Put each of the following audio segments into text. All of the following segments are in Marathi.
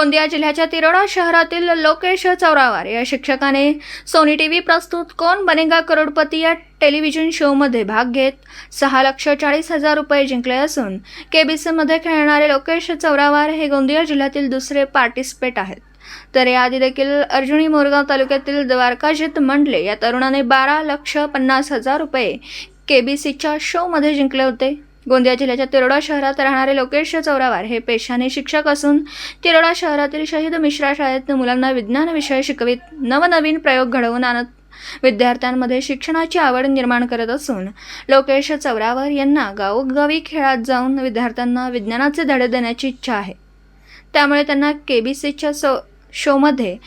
गोंदिया जिल्ह्याच्या तिरोडा शहरातील लोकेश चौरावार या शिक्षकाने सोनी टीव्ही प्रस्तुत कौन बनेगा करोडपती या टेलिव्हिजन शोमध्ये भाग घेत 6,40,000 रुपये जिंकले असून केबीसीमध्ये खेळणारे लोकेश चौरावार हे गोंदिया जिल्ह्यातील दुसरे पार्टिसिपेट आहेत. तर याआधी देखील अर्जुनी मोरगाव तालुक्यातील द्वारकाजित मंडले या तरुणाने 12,50,000 रुपये केबीसीच्या शोमध्ये जिंकले होते. गोंदिया जिल्ह्याच्या तिरोडा शहरात राहणारे लोकेश चौरावार हे पेशाने शिक्षक असून तिरोडा शहरातील शहीद मिश्रा शाळेत मुलांना विज्ञान विषय शिकवित नवनवीन प्रयोग घडवून आणत विद्यार्थ्यांमध्ये शिक्षणाची आवड निर्माण करत असून लोकेश चौरावार यांना गावोगावी खेळात जाऊन विद्यार्थ्यांना विज्ञानाचे धडे देण्याची इच्छा आहे. त्यामुळे त्यांना केबीसीच्या शोमध्ये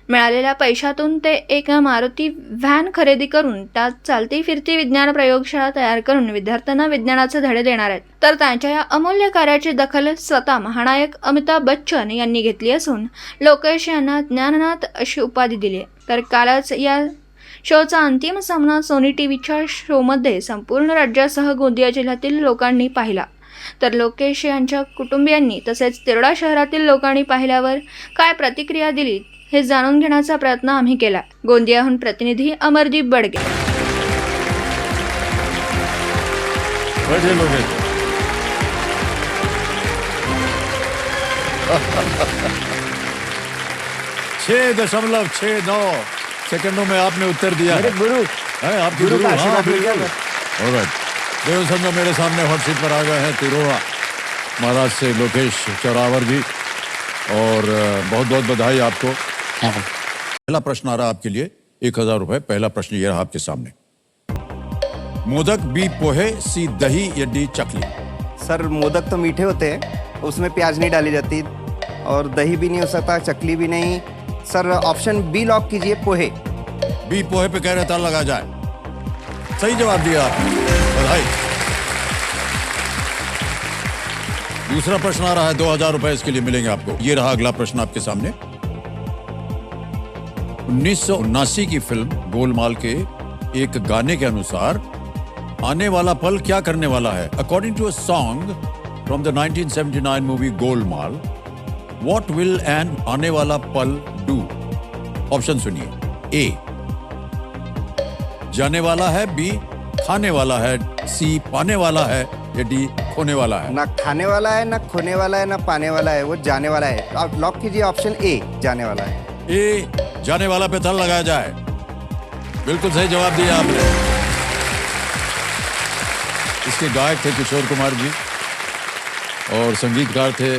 मिळालेल्या पैशातून ते एक मारुती व्हॅन खरेदी करून त्यात चालती फिरती विज्ञान प्रयोगशाळा तयार करून विद्यार्थ्यांना विज्ञानाचे धडे देणार आहेत. तर त्यांच्या या अमूल्य कार्याची दखल स्वतः महानायक अमिताभ बच्चन यांनी घेतली असून लोकेश यांना ज्ञाननाथ अशी उपाधी दिली. तर कालच या शोचा अंतिम सामना सोनी टीव्हीच्या शोमध्ये संपूर्ण राज्यासह गोंदिया जिल्ह्यातील लोकांनी पाहिला. तर लोकेश यांच्या कुटुंबियांनी तसेच तिरोडा शहरातील लोकांनी पाहिल्यावर काय प्रतिक्रिया दिली हे जाणून घेण्याचा प्रयत्न आम्ही केला. गोंदियाहून प्रतिनिधी अमरदीप बडगे. छह 6.69 सेकंडों में आपने उत्तर दिया है. गुरु आपके गुरु का आशीर्वाद हाँ, मिल गया. बिल्कुल. ऑलराइट. देव समझो मेरे सामने हॉट सीट पर आ गए हैं तिरोड़ा महाराज से लोकेश चौरावर जी और बहुत बहुत बधाई आपको. पहला प्रश्न आ रहा आपके लिए 1,000 रुपए. पहला प्रश्न ये रहा आपके सामने. मोदक बी पोहे सी दही या डी चकली. सर मोदक तो मीठे होते हैं, उसमें प्याज नहीं डाली जाती और दही भी नहीं हो सकता, चकली भी नहीं. सर ऑप्शन बी लॉक कीजिए, पोहे. बी पोहे पे कह रहे ताला लगा जाए. सही जवाब दिया आपने, बधाई. दूसरा प्रश्न आ रहा है 2,000 रुपए इसके लिए मिलेंगे आपको. ये रहा अगला प्रश्न आपके सामने. 1979 की फिल्म गोलमाल के एक गाने के अनुसार आने वाला पल क्या करने वाला है. According to a song from the 1979 movie Golmaal, what will an आने वाला पल डू. ऑप्शन सुनिए. ए जाने वाला है, बी खाने वाला है, सी पाने वाला है या डी खोने वाला है. ना खाने वाला है, ना खोने वाला है, ना पाने वाला है, वो जाने वाला है. आप लॉक कीजिए ऑप्शन ए, जाने वाला है. ए जाने वाला पे ताला लगाया जाए. बिल्कुल सही जवाब दिया आपने. इसके गायक थे किशोर कुमार जी और संगीतकार थे,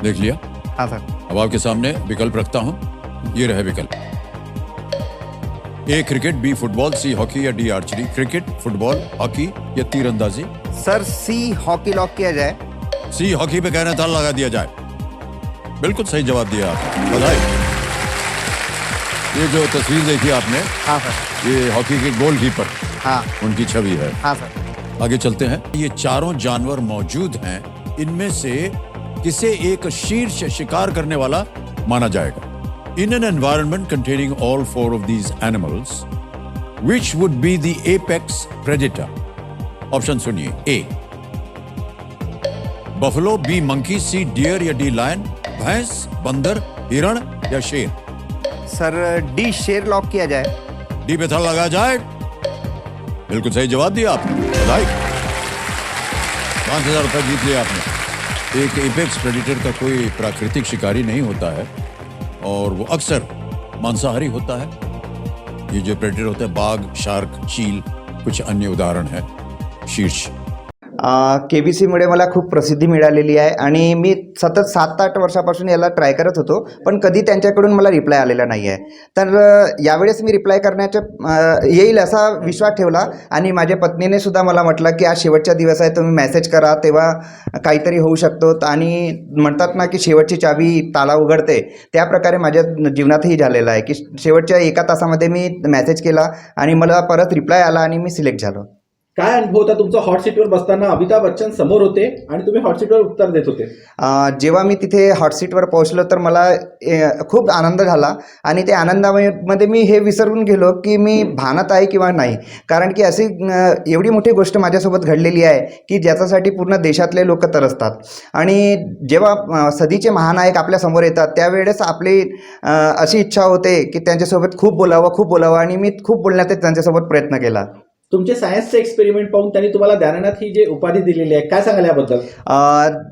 देख लिया. हाँ सर. अब आपके सामने विकल्प रखता हूं. ये रहे विकल्प. A cricket, B football, C hockey या D archery. Cricket, football, hockey या तीरंदाजी. सर सी हॉकी लॉक किया जाए. सी हॉकी पे कहना ताला लगा दिया जाए. बिल्कुल सही जवाब दिया आपने, बधाई. ये जो तस्वीर देखी आपने, हाँ सर. ये हॉकी के गोलकीपर, हाँ. उनकी छवि है. हाँ सर. आगे चलते हैं. ये चारों जानवर मौजूद हैं, इनमें से किसे एक शीर्ष शिकार करने वाला माना जाएगा. In an environment containing all four of these animals, which would be the apex predator? Option सुनिए. A buffalo, B monkey, C deer या D lion. भैंस, बंदर, हिरण या शेर. सर डी शेर लॉक किया जाए. डी पे ताला लगा जाए. बिल्कुल सही जवाब दिया आपने, बधाई. 5,000 रुपए जीत लिया आपने. एक एपेक्स प्रेडेटर का कोई प्राकृतिक शिकारी नहीं होता है और वो अक्सर मांसाहारी होता है. ये जो प्रेडेटर होते हैं, बाघ, शार्क, चील, कुछ अन्य उदाहरण है. शीर्ष केबीसीमुळे मला खूप प्रसिद्धी मिळालेली आहे आणि मी सतत 7-8 वर्षापासून याला ट्राय करत होतो, पण कधी त्यांच्याकडून मला रिप्लाय आलेला नाही आहे. तर यावेळेस मी रिप्लाय करण्याच्या येईल असा विश्वास ठेवला आणि माझ्या पत्नीने सुद्धा मला म्हटलं की आज शेवटचा दिवस आहे, तुम्ही मेसेज करा, तेव्हा काहीतरी होऊ शकतो. आणि म्हणतात ना की शेवटची चावी ताला उघडते, त्याप्रकारे माझ्या जीवनातही झालेलं आहे की शेवटच्या 1 तासामध्ये मी मेसेज केला आणि मला परत रिप्लाय आला आणि मी सिलेक्ट झालो. काय अनुभव होता तुमचा हॉट सीटवर बसताना? अमिताभ बच्चन समोर होते आणि तुम्ही हॉट सीटवर उत्तर देत होते. जेव्हा मी तिथे हॉट सीटवर पोहोचलो तर मला खूप आनंद झाला आणि त्या आनंदामध्ये मी हे विसरून गेलो की मी भानात आहे किंवा नाही. कारण की अशी एवढी मोठी गोष्ट माझ्यासोबत घडलेली आहे की ज्याच्यासाठी पूर्ण देशातले लोक तरसतात. आणि जेव्हा सदीचे महानायक आपल्यासमोर येतात त्यावेळेस आपली अशी इच्छा होते की त्यांच्यासोबत खूप बोलावं आणि मी खूप बोलण्याचा त्यांच्यासोबत प्रयत्न केला. तुमचे सायन्सचे एक्सपेरिमेंट पाहून त्यांनी तुम्हाला ज्ञाननाथ ही जी उपाधी दिलेली आहे, काय सांगाल याबद्दल?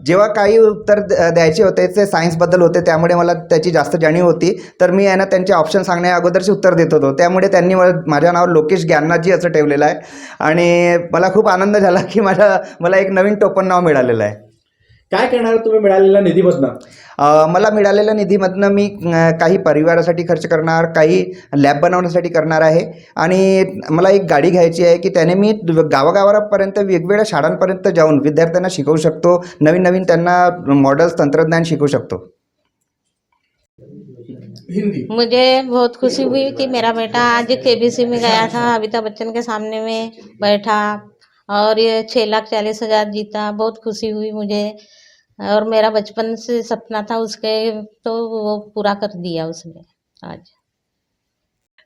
जेव्हा काही उत्तर द्यायचे होते ते सायन्सबद्दल होते त्यामुळे मला त्याची जास्त जाणीव होती. तर मी यांना त्यांचे ऑप्शन सांगण्या अगोदरचे उत्तर देत होतो. त्यामुळे त्यांनी माझं नाव लोकेश ग्याननाथजी असं ठेवलेलं आहे आणि मला खूप आनंद झाला की मला एक नवीन टोपण नाव मिळालेलं आहे. काय करणार तुम्ही मिळालेल्या निधीमधनं? मला मिळालेल्या निधीमधनं मी काही परिवारासाठी खर्च करणार, काही लॅब बनवण्यासाठी करणार आहे आणि मला एक गाडी घ्यायची आहे की त्याने मी गावागावापर्यंत वेगवेगळ्या शाळांपर्यंत जाऊन विद्यार्थ्यांना शिकवू शकतो, नवीन नवीन त्यांना मॉडेल्स तंत्रज्ञान शिकवू शकतो. मुझे बहुत खुशी हुई कि मेरा बेटा आज केबीसी में गया था, अमिताभ बच्चन के सामने में बैठा और ये 6,40,000 जीता. बहुत खुशी हुई मुझे और मेरा बचपन से सपना था उसके, तो वो पूरा कर दिया उसने आज.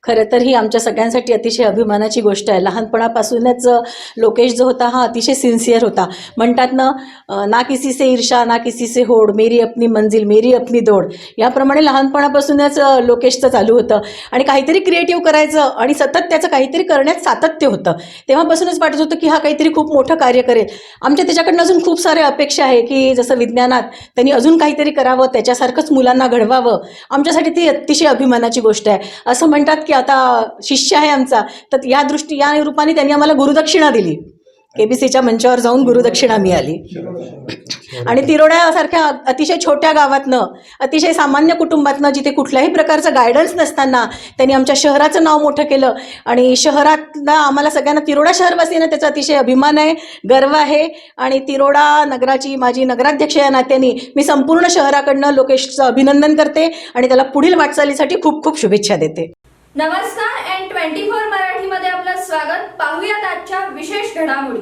खरं तर ही आमच्या सगळ्यांसाठी अतिशय अभिमानाची गोष्ट आहे. लहानपणापासूनच लोकेश जो होता हा अतिशय सिन्सिअर होता. म्हणतात ना किसी से ईर्षा ना किसी से होड, मेरी अपनी मंजिल मेरी अपनी दौड. याप्रमाणे लहानपणापासूनच लोकेशचं चालू होतं आणि काहीतरी क्रिएटिव्ह करायचं आणि सतत त्याचं काहीतरी करण्यात सातत्य होतं. तेव्हापासूनच वाटत होतं की हा काहीतरी खूप मोठं कार्य करेल. आमच्या त्याच्याकडनं अजून खूप साऱ्या अपेक्षा आहे की जसं विज्ञानात त्यांनी अजून काहीतरी करावं, त्याच्यासारखंच मुलांना घडवावं. आमच्यासाठी ती अतिशय अभिमानाची गोष्ट आहे. असं म्हणतात की आता शिष्य आहे आमचा, तर या रूपाने त्यांनी आम्हाला गुरुदक्षिणा दिली. केबीसीच्या मंचावर जाऊन गुरुदक्षिणा मिळाली आणि तिरोड्यासारख्या अतिशय छोट्या गावातनं, अतिशय सामान्य कुटुंबातनं, जिथे कुठल्याही प्रकारचं गायडन्स नसताना त्यांनी आमच्या शहराचं नाव मोठं केलं आणि शहरातला आम्हाला सगळ्यांना, तिरोडा शहरवासीयांना त्याचा अतिशय अभिमान आहे, गर्व आहे. आणि तिरोडा नगराची माझी नगराध्यक्ष या नात्याने मी संपूर्ण शहराकडनं लोकेशचं अभिनंदन करते आणि त्याला पुढील वाटचालीसाठी खूप खूप शुभेच्छा देते. नमस्कार, N24 मराठीमध्ये आपलं स्वागत. पाहूयात आजच्या विशेष घडामोडी.